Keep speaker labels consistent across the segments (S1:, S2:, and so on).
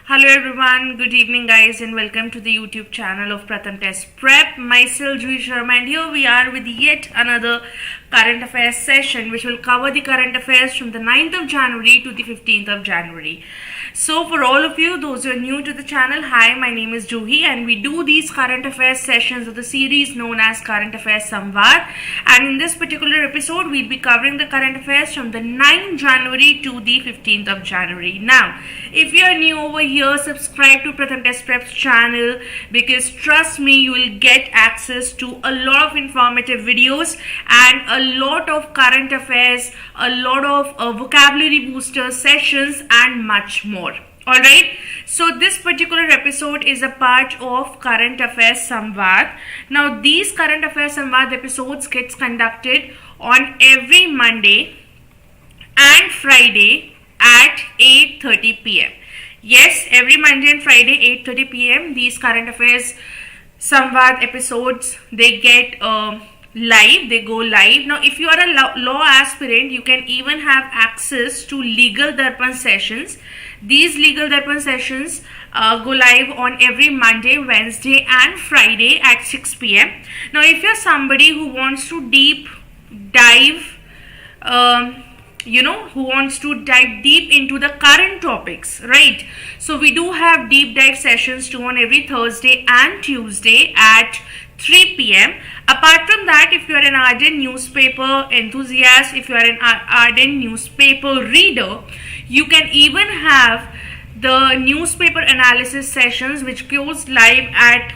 S1: Hello everyone, good evening guys and welcome to the YouTube channel of PRATHAM Test Prep. Myself Juhi Sharma and here we are with yet another current affairs session which will cover the current affairs from the 9th of January to the 15th of January. So for all of you, those who are new to the channel, hi, my name is Juhi and we do these current affairs sessions of the series known as Current Affairs SAMVAD, and in this particular episode we'll be covering the current affairs from the 9th January to the 15th of January. Now, if you are new over here, subscribe to PRATHAM Test Prep's channel because trust me, you will get access to a lot of informative videos and a lot of current affairs, a lot of vocabulary booster sessions and much more. Alright, so this particular episode is a part of Current Affairs Samvad. Now these Current Affairs Samvad episodes gets conducted on every Monday and Friday at 8:30 p.m. Yes, every Monday and Friday 8:30 p.m. these Current Affairs Samvad episodes they get live, they go live. Now if you are a law aspirant, you can even have access to legal darpan sessions. These legal darpan sessions go live on every Monday, Wednesday and Friday at 6 p.m. Now if you're somebody who wants to deep dive who wants to dive deep into the current topics, right? So we do have deep dive sessions too on every Thursday and Tuesday at 3 p.m. Apart from that, if you are an ardent newspaper enthusiast, if you are an ardent newspaper reader, you can even have the newspaper analysis sessions which goes live at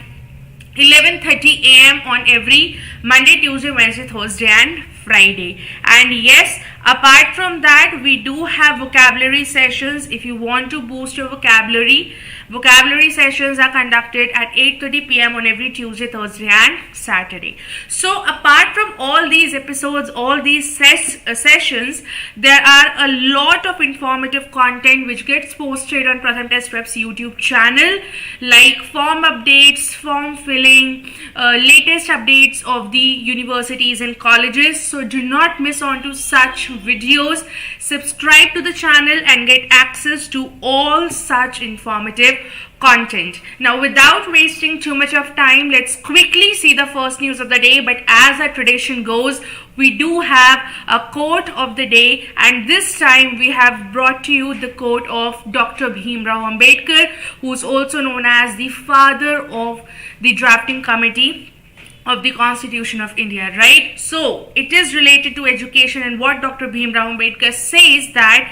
S1: 11:30 a.m. on every Monday, Tuesday, Wednesday, Thursday and Friday. And yes, apart from that, we do have vocabulary sessions. If you want to boost your vocabulary sessions are conducted at 8:30 p.m. on every Tuesday, Thursday and Saturday. So apart from all these episodes, all these sessions, there are a lot of informative content which gets posted on PRATHAM Test Prep's YouTube channel, like form updates, form filling, latest updates of the universities and colleges. So do not miss on to such videos. Subscribe to the channel and get access to all such informative content. Now without wasting too much of time, let's quickly see the first news of the day. But as our tradition goes, we do have a quote of the day, and this time we have brought to you the quote of Dr. Bhimrao Ambedkar, who is also known as the father of the drafting committee of the Constitution of India, right? So it is related to education, and what Dr. Bhimrao Ambedkar says that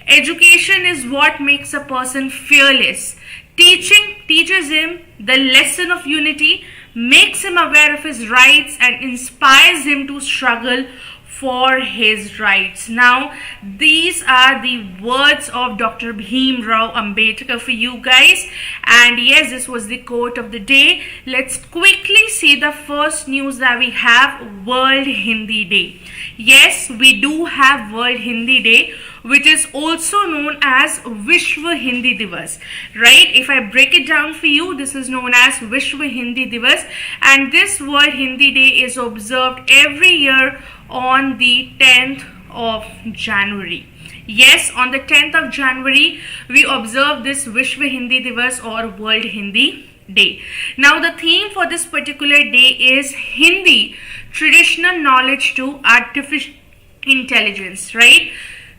S1: education is what makes a person fearless. Teaching teaches him the lesson of unity, makes him aware of his rights and inspires him to struggle for his rights. Now these are the words of Dr. Bhimrao Ambedkar for you guys, and yes, this was the quote of the day. Let's quickly see the first news that we have. World Hindi Day. Yes, we do have World Hindi Day, which is also known as Vishwa Hindi Divas, right? If I break it down for you, this is known as Vishwa Hindi Divas, and this World Hindi Day is observed every year on the 10th of January. Yes, on the 10th of January, we observe this Vishwa Hindi Divas or World Hindi Day. Now the theme for this particular day is Hindi, traditional knowledge to artificial intelligence, right?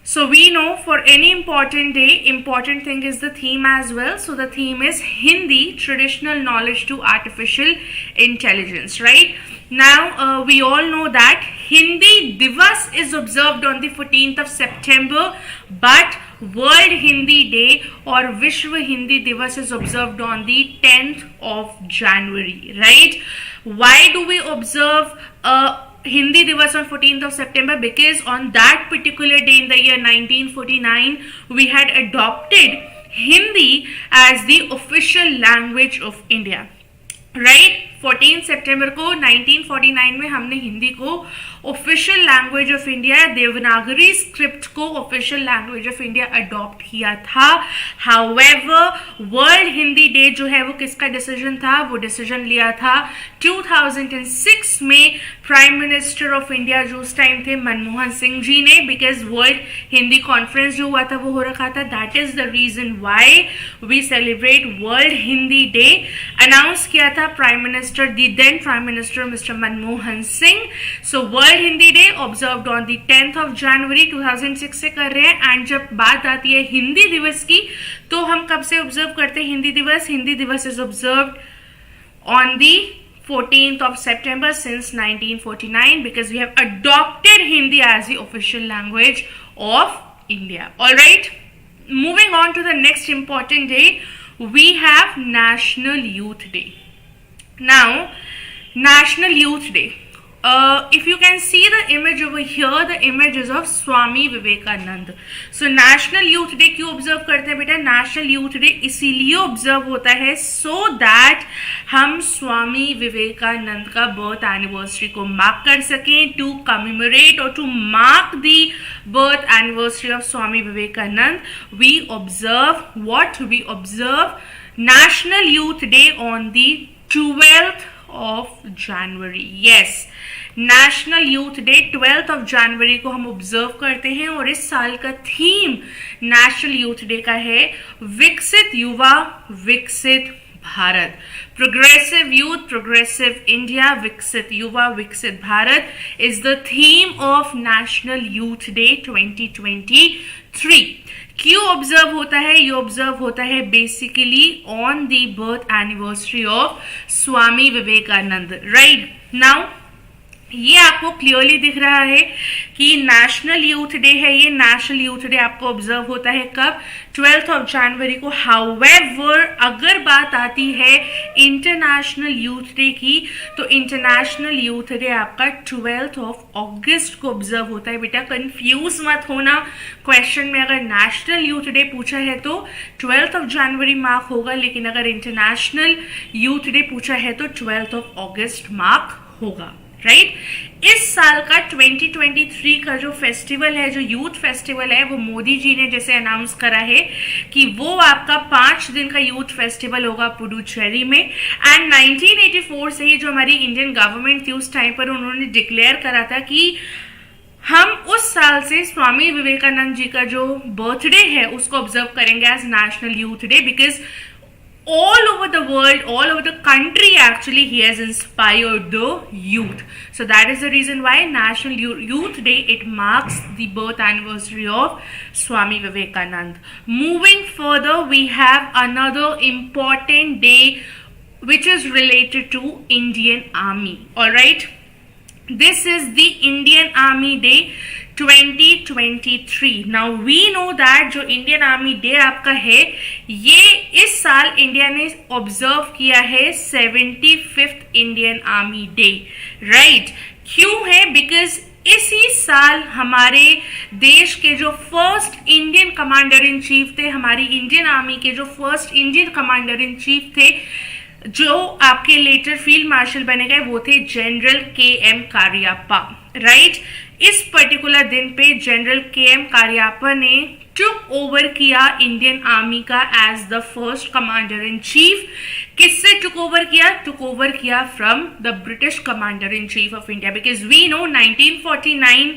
S1: So we know for any important day, important thing is the theme as well. So the theme is Hindi, traditional knowledge to artificial intelligence, right? Now we all know that Hindi Divas is observed on the 14th of September, but World Hindi Day or Vishwa Hindi Divas is observed on the 10th of January, right? Why do we observe Hindi Divas on 14th of September? Because on that particular day in the year 1949, we had adopted Hindi as the official language of India, right? 14 सितंबर को 1949 में हमने हिंदी को official language of India, Devanagari script को official language of India adopt किया था। However world Hindi day जो है वो किसका डिसीजन था? वो डिसीजन लिया था 2006 में प्राइम मिनिस्टर ऑफ इंडिया जो उस टाइम थे मनमोहन सिंह जी ने, बिकॉज वर्ल्ड हिंदी कॉन्फ्रेंस जो हुआ था वो हो रखा था। That is the reason why we celebrate world Hindi day. Announce किया था prime minister, the then prime minister mister Manmohan Singh. So world Hindi day observed on the 10th of January 2006 से कर रहे हैं। एंड जब बात आती है हिंदी दिवस की, तो हम कब से ऑब्जर्व करते हैं हिंदी दिवस? हिंदी दिवस is observed on the 14th of September since 1949 because we have adopted Hindi as the official language of India. All right, moving on to the next important day, we have National Youth Day. Now, National Youth Day. If you can see the image over here, the image is of Swami Vivekanand. So National Youth Day क्यों observe करते हैं बेटा? National Youth Day इसीलिए observe होता है so that हम स्वामी विवेकानंद का birth anniversary को मार्क कर सकें, to commemorate or to mark the birth anniversary of Swami Vivekanand. We observe what? We observe National Youth Day on the 12th of January. Yes, national youth day 12th of January को हम observe करते हैं और इस साल का theme national youth day का है Viksit Yuva Viksit Bharat. Progressive youth progressive India, Viksit Yuva Viksit Bharat is the theme of national youth day 2023। क्यों ऑब्जर्व होता है? ये ऑब्जर्व होता है basically on the birth anniversary of Swami Vivekananda. Right now ये आपको क्लियरली दिख रहा है कि नेशनल यूथ डे है। ये नेशनल यूथ डे आपको ऑब्जर्व होता है कब? 12th of January को। हाउएवर अगर बात आती है इंटरनेशनल यूथ डे की, तो इंटरनेशनल यूथ डे आपका 12th of August को ऑब्जर्व होता है। बेटा कंफ्यूज मत होना, क्वेश्चन में अगर नेशनल यूथ डे पूछा है तो 12th of January मार्क होगा, लेकिन अगर इंटरनेशनल यूथ डे पूछा है तो 12th of August मार्क होगा। राइट इस साल का 2023 का जो फेस्टिवल है, जो यूथ फेस्टिवल है, वो मोदी जी ने जैसे अनाउंस करा है कि वो आपका 5 दिन का यूथ फेस्टिवल होगा पुडुचेरी में। एंड 1984 से ही जो हमारी इंडियन गवर्नमेंट थी उस टाइम पर उन्होंने डिक्लेयर करा था कि हम उस साल से स्वामी विवेकानंद जी का जो बर्थडे है उसको ऑब्जर्व करेंगे as national youth day, because all over the world, all over the country actually he has inspired the youth. So that is the reason why National Youth Day, it marks the birth anniversary of Swami Vivekanand. Moving further, we have another important day which is related to Indian Army. All right, this is the Indian Army Day 2023. Now we know that जो Indian army day आपका है ये इस साल India ने observe किया है 75th Indian army day. Right क्यों है? बिकॉज इसी साल हमारे देश के जो first Indian commander in chief थे, हमारी इंडियन आर्मी के जो first Indian commander in chief थे, जो आपके लेटर फील्ड मार्शल बने गए, वो थे जनरल KM कारियाप्पा। राइट इस पर्टिकुलर दिन पे जनरल KM कारियाप्पा ने टुक ओवर किया इंडियन आर्मी का as the first commander in chief. किससे टुक ओवर किया? टुक ओवर किया from the British commander in chief of India, because we know 1949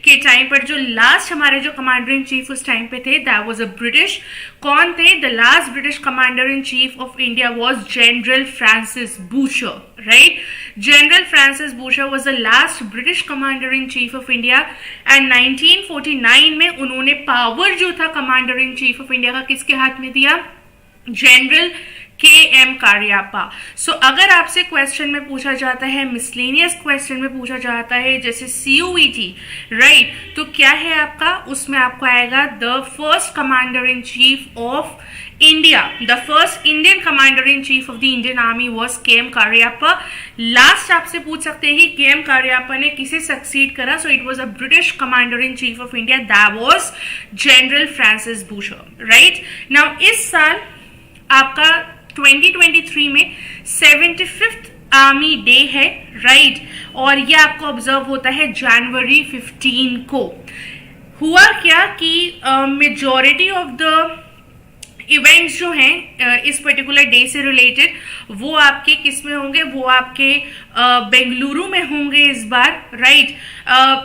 S1: के टाइम पर जो लास्ट हमारे जो कमांडर इन चीफ उस टाइम पे थे दैट वाज अ ब्रिटिश। कौन थे? The last British commander in chief of India was general Francis Bucher. Right general Francis Bucher was the last British commander in chief of India and 1949 में उन्होंने power जो था commander in chief of India का किसके हाथ में दिया? General KM Kariappa. सो अगर आपसे क्वेश्चन में पूछा जाता है, मिसलेनियस क्वेश्चन में पूछा जाता है जैसे CUET, राइट, तो क्या है आपका? उसमें आपको आएगा the first commander in chief of India, the first Indian commander in chief of the Indian army was KM Cariappa. Last आपसे पूछ सकते हैं कि KM कारियाप्पा ने किसे सक्सीड करा? So it was a British commander in chief of India, that was general Francis Bucher. Right now इस साल आपका 2023 में 75th आर्मी डे है, राइट, और ये आपको ऑब्जर्व होता है जनवरी 15 को। हुआ क्या कि मेजॉरिटी ऑफ द इवेंट्स जो हैं इस पर्टिकुलर डे से रिलेटेड वो आपके किस में होंगे, वो आपके बेंगलुरु में होंगे इस बार, राइट,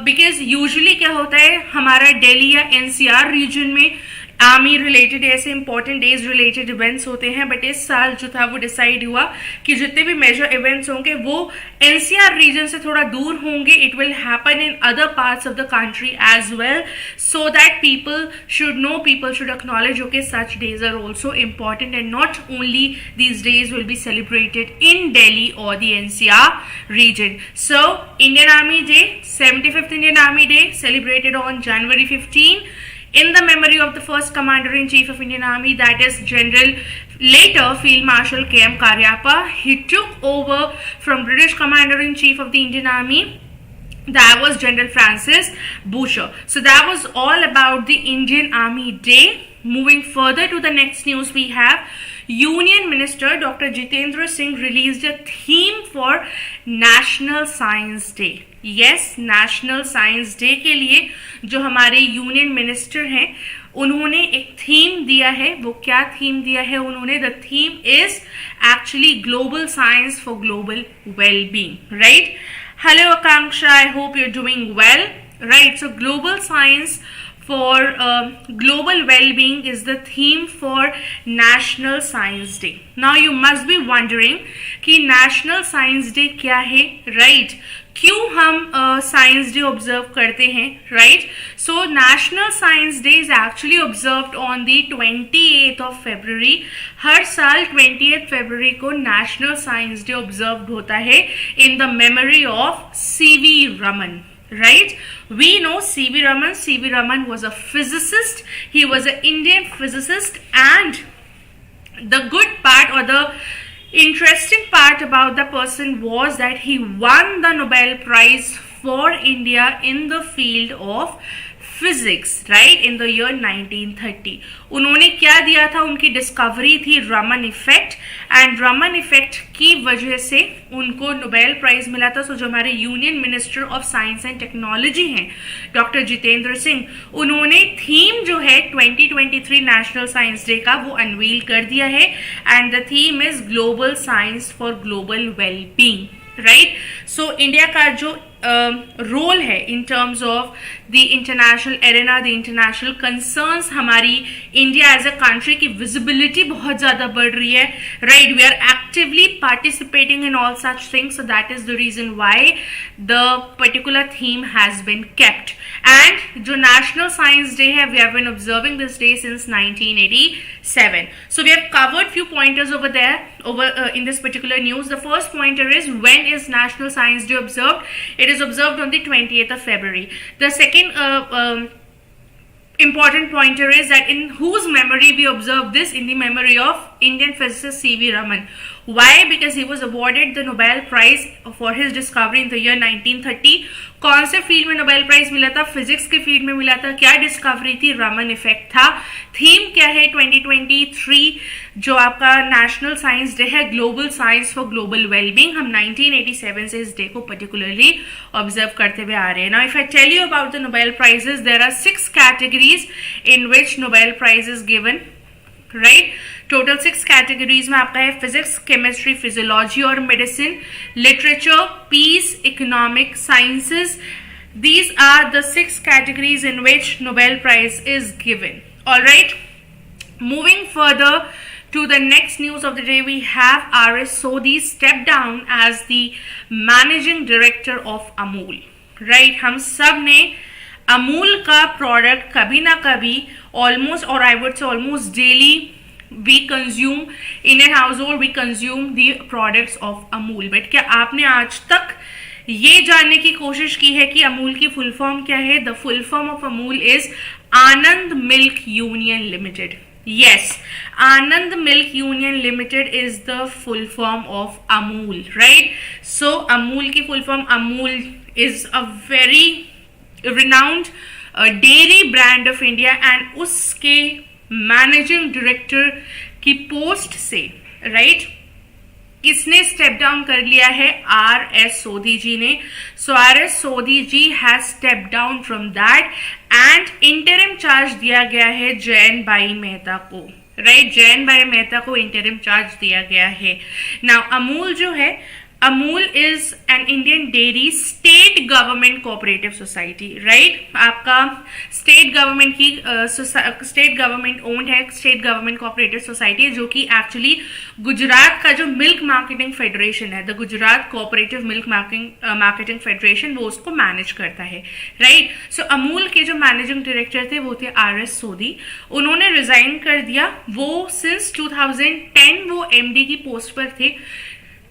S1: बिकॉज यूजुअली क्या होता है हमारा दिल्ली या एनसीआर रीजन में आर्मी रिलेटेड ऐसे इंपॉर्टेंट डेज रिलेटेड इवेंट्स होते हैं, बट इस साल जो था वो डिसाइड हुआ कि जितने भी मेजर इवेंट्स होंगे वो एनसीआर रीजन से थोड़ा दूर होंगे. It will happen in other parts of the country as well, so that people should know, people should acknowledge okay such days are also important and not only these days will be celebrated in Delhi or the NCR region. So Indian Army Day, 75th Indian Army Day, celebrated on January 15 in the memory of the first Commander-in-Chief of Indian Army, that is General, later Field Marshal K.M. Karyappa. He took over from British Commander-in-Chief of the Indian Army. That was General Francis Boucher. So that was all about the Indian Army Day. Moving further to the next news, we have Union Minister Dr. Jitendra Singh released a theme for National Science Day. Yes, National Science Day के लिए जो हमारे union minister हैं उन्होंने एक theme दिया है. वो क्या थीम दिया है उन्होंने? The theme is actually global science for global well-being, right. Hello Akanksha, I hope you're doing well, right. So global science for global well-being is the theme for National Science Day. Now you must be wondering कि National Science Day क्या है, right? क्यों हम science day observe करते हैं, right. So national science day is actually observed on the 28th of February. हर साल 28th February को national science day observed होता है in the memory of C.V. Raman. Right, we know C.V. Raman. C.V. Raman was a physicist. He was an Indian physicist, and the good part or the interesting part about the person was that he won the Nobel Prize for India in the field of physics, right, in the year 1930. उन्होंने क्या दिया था? उनकी discovery थी Raman effect, and Raman effect की वजह से उनको नोबेल प्राइज मिला था. सो जो हमारे union minister of science and technology हैं डॉक्टर जितेंद्र सिंह, उन्होंने थीम जो है 2023 नेशनल साइंस डे का वो अनवील कर दिया है, and the theme is global science for global well-being, right. So India का जो रोल है in terms of the international arena, the international concerns, हमारी इंडिया एज अ कंट्री की विजिबिलिटी बहुत ज़्यादा बढ़ रही है, right. We are actively participating in all such things, so that is the reason why the particular theme has been kept. And जो national science day है, we have been observing this day since 1987. So we have covered few pointers over there, in this particular news. The first pointer is, when is National Science Day observed? It is observed on the 28th of February. The second important pointer is that in whose memory we observe this? In the memory of Indian physicist C.V. Raman. Why? Because he was awarded the Nobel Prize for his discovery in the year 1930. कौन से field में Nobel prize मिला था? Physics के field में मिला था. क्या डिस्कवरी थी? रमन इफेक्ट था. थीम क्या है 2023 जो आपका नेशनल साइंस डे है? Global science for global wellbeing. हम 1987 से इस डे को पर्टिकुलरली ऑब्जर्व करते हुए आ रहे हैं. Now if I tell you about the Nobel prizes, there are 6 categories in which Nobel prize is given, right. Total 6 categories में आपका है फिजिक्स, केमिस्ट्री, फिजियोलॉजी और medicine, literature, peace, economic, sciences. These are the 6 categories in which Nobel Prize is given. All right. Moving further to the next news of the day, we have R.S. Sodhi stepped down as the managing director of Amul. Right. हम सब ने अमूल का product कभी ना कभी almost, और I would say almost daily we consume in a household, we consume the products of Amul. But क्या आपने आज तक ये जानने की कोशिश की है कि अमूल की फुल फॉर्म क्या है? The full form of Amul is Anand milk union limited. Yes, Anand Milk Union Limited is the full form of Amul, right? So Amul की full form, Amul is a very renowned dairy brand of India, and उसके managing director की post से, right, इसने step down कर लिया है are S Sodhi जी ने. सो R S Sodhi ji has step down from that and interim charge दिया गया है जयंत भाई मेहता को. राइट, जयंत भाई मेहता को इंटरिम चार्ज दिया गया है. नाउ अमूल जो है, Amul is an Indian dairy state government cooperative society. Right, आपका स्टेट गवर्नमेंट की स्टेट गवर्नमेंट ओन्ड है, स्टेट गवर्नमेंट कोऑपरेटिव सोसाइटी, जो कि एक्चुअली गुजरात का जो मिल्क मार्केटिंग फेडरेशन है, the Gujarat cooperative milk marketing federation, वो उसको मैनेज करता है. राइट, सो अमूल के जो मैनेजिंग डायरेक्टर थे वो थे आर एस सोधी. उन्होंने रिजाइन कर दिया. वो सिंस 2010 वो एमडी की पोस्ट पर थे.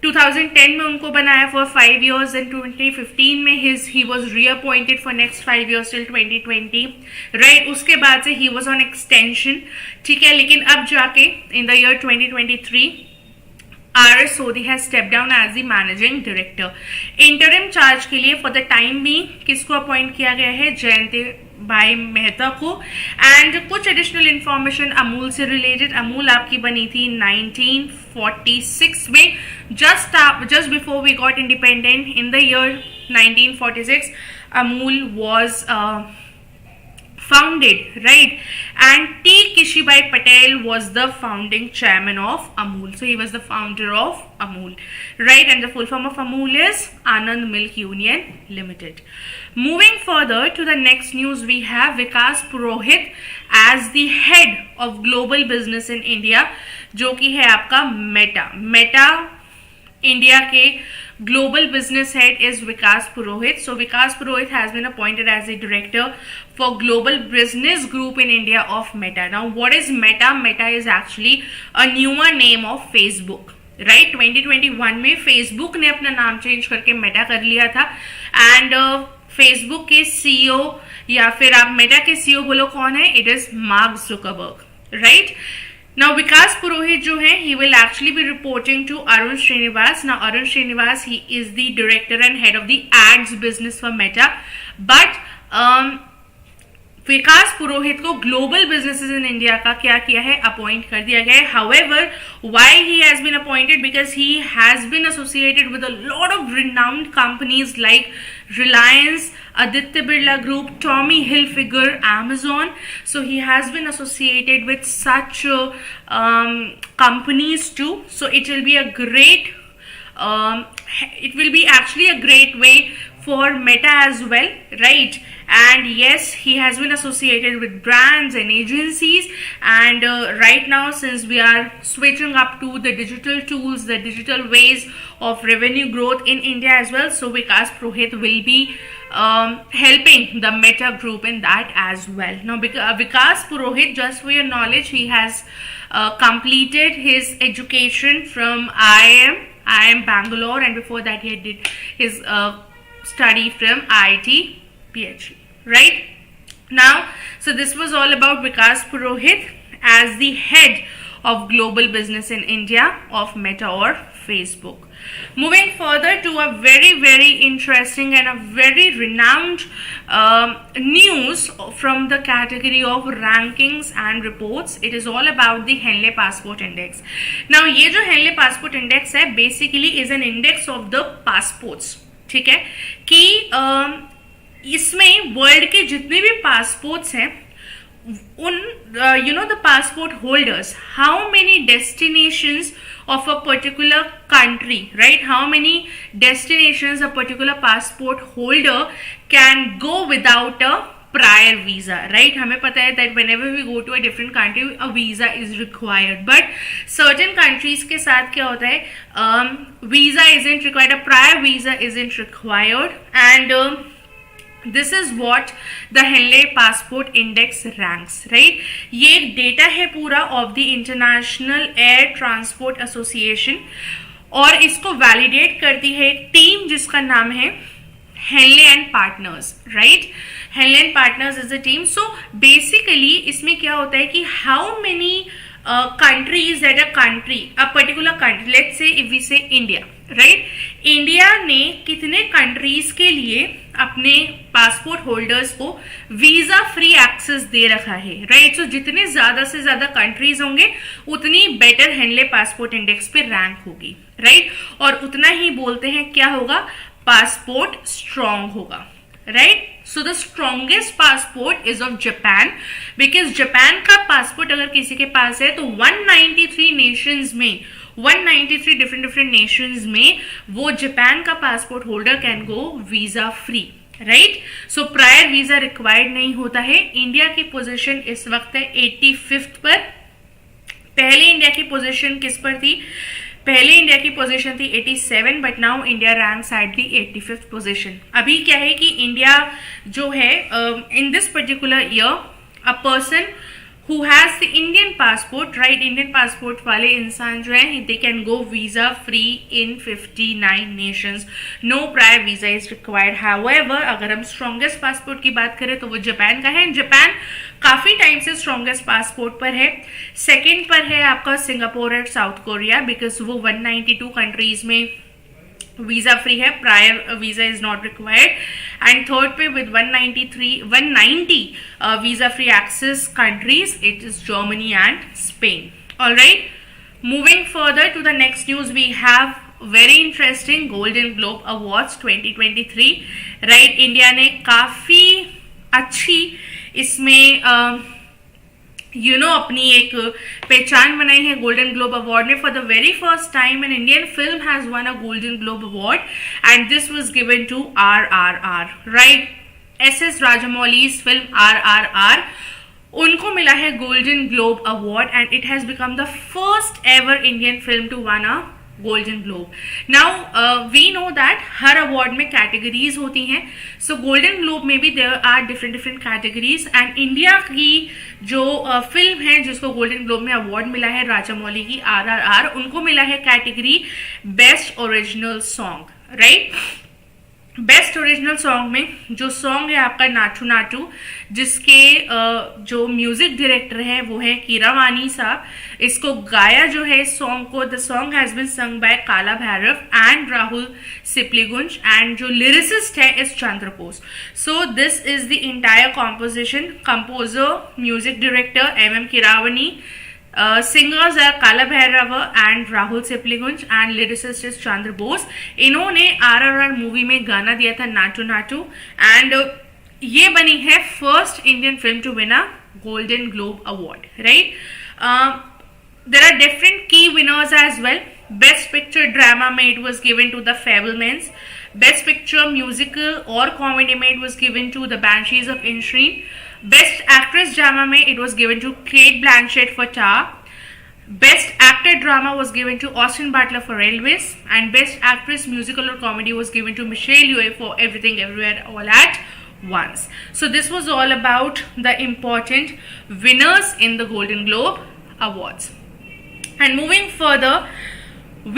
S1: 2010 में उनको बनाया फॉर 5 years एंड 2015 में he was reappointed for next 5 years till 2020. Right, उसके बाद से ही वॉज ऑन एक्सटेंशन. ठीक है, लेकिन अब जाके in the year 2023 R S Sodhi has step down as the managing director. Interim charge के लिए फॉर द टाइम भी किसको अपॉइंट किया गया है? जयंत भाई मेहता को. एंड कुछ एडिशनल इंफॉर्मेशन अमूल से रिलेटेड. अमूल आपकी बनी थी 1946 में, just before we got independent. In the year 1946 Amul was founded, right? And T. Kishibai Patel was the founding chairman of Amul. So he was the founder of Amul, right? And the full form of Amul is Anand Milk Union Limited. Moving further to the next news, we have Vikas Purohit as the head of global business in India, जो कि है आपका Meta India के global business head is Vikas Purohit. So Vikas Purohit has been appointed as the director for global business group in India of Meta. Now what is Meta? Meta is actually a newer name of Facebook. Right, 2021 में Facebook ने अपना नाम change करके Meta कर लिया था. And Facebook के CEO या फिर आप मेटा के सीईओ बोलो कौन है? It is Mark Zuckerberg. Right, now Vikas Purohit जो है, he will actually be reporting to Arun Srinivas. Now Arun Srinivas, he is the director and head of the ads business for Meta. But विकास पुरोहित को global businesses in India का क्या किया है? Appoint कर दिया गया है. However, why he has been appointed? Because he has been associated with a lot of renowned companies like Reliance, Aditya Birla Group, Tommy Hilfiger, Amazon. So he has been associated with such companies too. So it will be a great, it will be actually a great way for Meta as well, right? And yes, he has been associated with brands and agencies. And right now, since we are switching up to the digital tools, the digital ways of revenue growth in India as well, so Vikas Purohit will be helping the Meta group in that as well. Now Vikas Purohit, just for your knowledge, he has completed his education from IIM Bangalore, and before that he did his study from IIT PhD. Right now, so this was all about Vikas Purohit as the head of global business in India of Meta or Facebook. Moving further to a very, very interesting and a very renowned news from the category of rankings and reports. It is all about the Henley Passport Index. Now ये जो Henley Passport Index है, basically is an index of the passports. ठीक है, कि इसमें world के जितने भी पासपोर्ट्स हैं, उन the passport holders, how many destinations of a particular country, right? How many destinations a particular passport holder can go without a prior visa, right? हमें पता है that whenever we go to a different country, a visa is required. But certain countries के साथ क्या होता है? Visa isn't required, a prior visa isn't required, and this is what the Henley Passport Index ranks, right? ये एक data है पूरा of the International Air Transport Association, और इसको वैलिडेट करती है एक टीम जिसका नाम है Henley and Partners, right? Henley and Partners is a team. So basically इसमें क्या होता है कि how many countries that a particular country, let's say if we say India, right. India ने कितने कंट्रीज के लिए अपने पासपोर्ट होल्डर्स को वीजा फ्री एक्सेस दे रखा है, राइट। सो जितने ज्यादा से ज्यादा कंट्रीज होंगे उतनी बेटर हेनले पासपोर्ट इंडेक्स पे रैंक होगी, राइट। और उतना ही बोलते हैं क्या होगा, पासपोर्ट स्ट्रॉन्ग होगा, right. So the strongest passport is of Japan, because Japan का पासपोर्ट अगर किसी के पास है तो 193 नेशंस में 193 डिफरेंट नेशंस में वो जापान का passport holder can go visa free, right. So prior visa required नहीं होता है। इंडिया की पोजीशन इस वक्त है 85th पर। पहले इंडिया की पोजीशन किस पर थी, पहले इंडिया की पोजीशन थी 87, but now India ranks at the 85th position. अभी क्या है कि इंडिया जो है in this particular year a person who has the Indian passport, right, Indian passport वाले इंसान जो है they can go visa free in 59 nations, no prior visa is required। however अगर हम strongest passport की बात करें तो वो जापान का है। जापान काफी टाइम से स्ट्रॉन्गेस्ट पासपोर्ट पर है। सेकेंड पर है आपका सिंगापुर और साउथ कोरिया, बिकॉज वो 192 कंट्रीज में वीजा फ्री है, prior visa is not required. And third पे with 190 visa free access countries it is Germany and Spain. Alright, moving further to the next news, we have very interesting Golden Globe Awards 2023, right. India ने काफी अच्छी इसमें अपनी एक पहचान बनाई है गोल्डन ग्लोब अवार्ड में। For the very first time an Indian film has won a Golden Globe award and this was given to RRR, right. SS Rajamouli's film RRR, उनको मिला है Golden Globe award and it has become the first ever Indian film to won a Golden Globe. Now we know that हर award में categories होती हैं, सो Golden Globe में भी there are different categories and India की जो film है जिसको गोल्डन ग्लोब में अवार्ड मिला है राजामौली की RRR, उनको मिला है category best original song, right. Best original song में जो सॉन्ग है आपका नाटू नाटू, जिसके जो म्यूजिक डायरेक्टर है वो है कीरावानी साहब। इसको गाया जो है इस सॉन्ग को, the song has been sung by Kaala Bhairava and Rahul Sipligunj and जो लिरिसिस्ट है इस Chandrabose. So this is the entire composition, composer music director MM Keeravani, singers are Kaala Bhairava and Rahul Sipligunj and lyricist is Chandrabose. इन्होंने RRR मूवी में गाना दिया था नाटू नाटू एंड ये बनी है first Indian film to win a Golden Globe award, right. There are different की winners as well. Best picture drama में it was given to the Fabelmans. Best picture musical और कॉमेडी में it was given to the Banshees of Inisherin. Best Actress Drama में it was given to Kate Blanchett for Tar. Best Actor Drama was given to Austin Butler for Railways, and Best Actress Musical or Comedy was given to Michelle Yeoh for Everything Everywhere All at Once. So this was all about the important winners in the Golden Globe Awards. And moving further,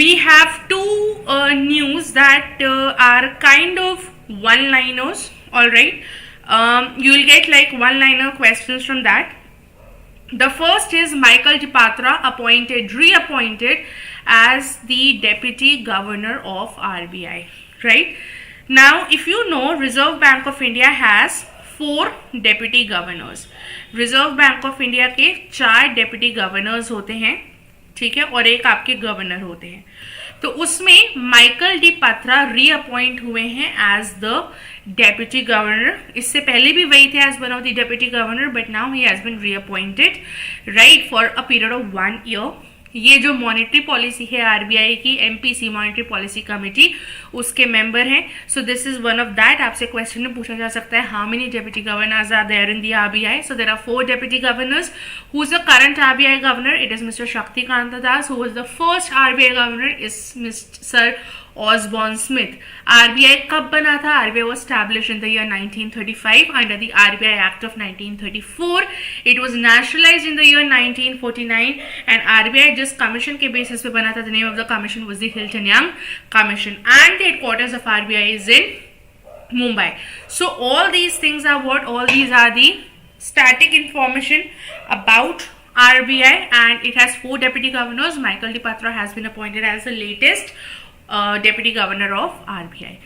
S1: we have two news that are kind of one-liners, alright. You will get like one-liner questions from that. The first is Michael DePatra reappointed as the Deputy Governor of RBI, right? Now, if you know, Reserve Bank of India has 4 Deputy Governors. Reserve Bank of India के 4 Deputy Governors होते हैं, ठीक है, और एक आपके governor होते हैं। तो उसमें माइकल डी पात्रा रीअपॉइंट हुए हैं एज द डेप्यूटी गवर्नर। इससे पहले भी वही थे as one of the deputy governor, but now he has been reappointed, right, for a period of 1 year. ये जो मॉनेटरी पॉलिसी है RBI की, MPC मॉनेटरी पॉलिसी कमेटी, उसके मेंबर हैं। So this is one of that. आपसे question में पूछा जा सकता है how many deputy governors are there in the RBI? So there are 4 deputy governors. Who is the current RBI governor? It is mister Shaktikanta Das. Who is the first RBI governor? Is mister Osborne Smith. RBI कब बना था? RBI was established in the year 1935 under the RBI Act of 1934. It was nationalized in the year 1949 and RBI जिस commission के basis पे बना था, the name of the commission was the Hilton Young Commission and the headquarters of RBI is in Mumbai. So all these things are what? All these are the static information about RBI and it has 4 deputy governors. Michael DePatra has been appointed as the latest Deputy Governor of RBI.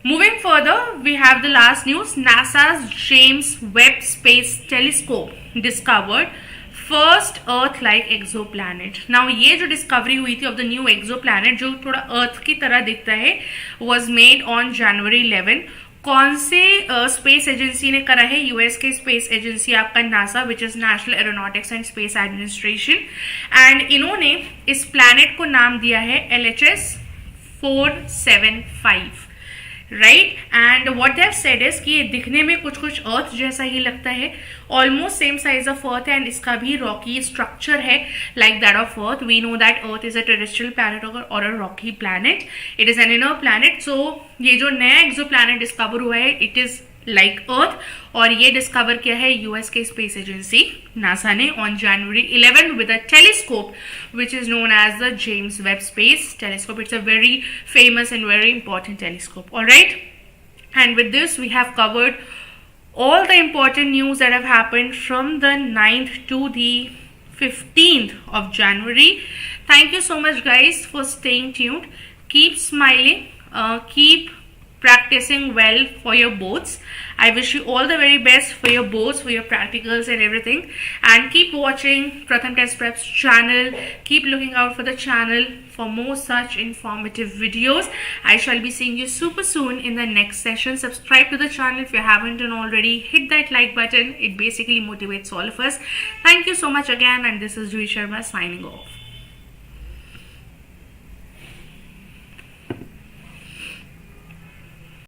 S1: Moving further, we have the last news. NASA's James Webb Space Telescope discovered first earth like exoplanet. Now ये जो discovery हुई थी of the new exoplanet जो थोड़ा अर्थ की तरह दिखता है वॉज मेड ऑन जनवरी 11. कौन से स्पेस एजेंसी ने करा है? यूएस के स्पेस एजेंसी आपका NASA, which is national aeronautics and space administration. And इन्होंने इस प्लैनेट को नाम दिया है LHS 475. Right. And what they have said is कि ये दिखने में कुछ कुछ अर्थ जैसा ही लगता है, almost same size of Earth है, एंड इसका भी रॉकी स्ट्रक्चर है like that of Earth. We know that Earth is a terrestrial planet और a rocky planet. It is an inner planet. So ये जो नया एक्सो प्लैनेट डिस्कवर हुआ है इट इज लाइक अर्थ, और ये डिस्कवर किया है यूएस के स्पेस एजेंसी नासा ने on January 11 with a telescope which is known as the James Webb Space Telescope. It's a very famous and very important telescope. All right, and with this we have covered all the important news that have happened from the 9th to the 15th of January. Thank you so much guys for staying tuned. Keep smiling, keep practicing well for your boards. I wish you all the very best for your boards, for your practicals and everything, and keep watching Pratham Test Prep's channel. Keep looking out for the channel for more such informative videos. I shall be seeing you super soon in the next session. Subscribe to the channel if you haven't done already. Hit that like button. It basically motivates all of us. Thank you so much again, and this is Juhi Sharma signing off.